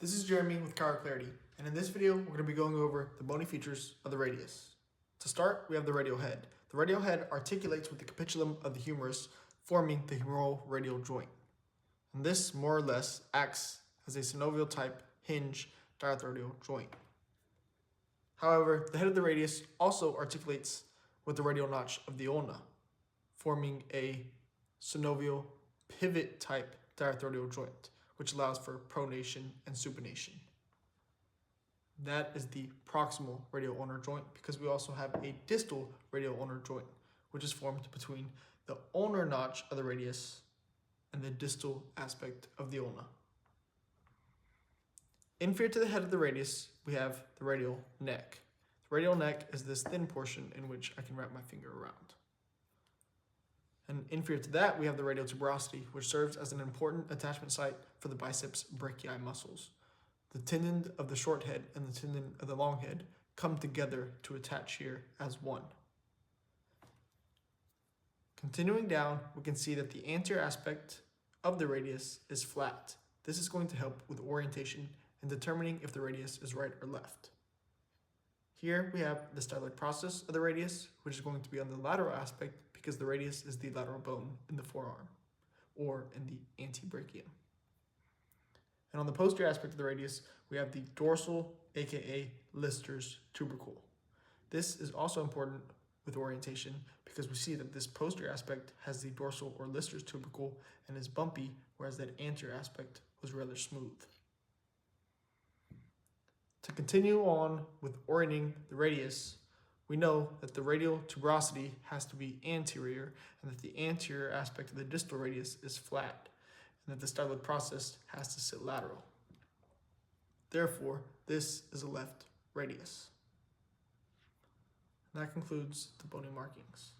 This is Jeremy with ChiralClarity, and in this video, we're going to be going over the bony features of the radius. To start, we have the radial head. The radial head articulates with the capitulum of the humerus, forming the humeral radial joint. And this, more or less, acts as a synovial type hinge diarthrodial joint. However, the head of the radius also articulates with the radial notch of the ulna, forming a synovial pivot type diarthrodial joint, which allows for pronation and supination. That is the proximal radial ulnar joint, because we also have a distal radial ulnar joint, which is formed between the ulnar notch of the radius and the distal aspect of the ulna. Inferior to the head of the radius, we have the radial neck. The radial neck is this thin portion in which I can wrap my finger around. And inferior to that, we have the radial tuberosity, which serves as an important attachment site for the biceps brachii muscles. The tendon of the short head and the tendon of the long head come together to attach here as one. Continuing down, we can see that the anterior aspect of the radius is flat. This is going to help with orientation and determining if the radius is right or left. Here we have the styloid process of the radius, which is going to be on the lateral aspect because the radius is the lateral bone in the forearm or in the antebrachium. And on the posterior aspect of the radius, we have the dorsal, aka Lister's tubercle. This is also important with orientation because we see that this posterior aspect has the dorsal or Lister's tubercle and is bumpy, whereas that anterior aspect was rather smooth. To continue on with orienting the radius, we know that the radial tuberosity has to be anterior and that the anterior aspect of the distal radius is flat and that the styloid process has to sit lateral. Therefore, this is a left radius. And that concludes the bony markings.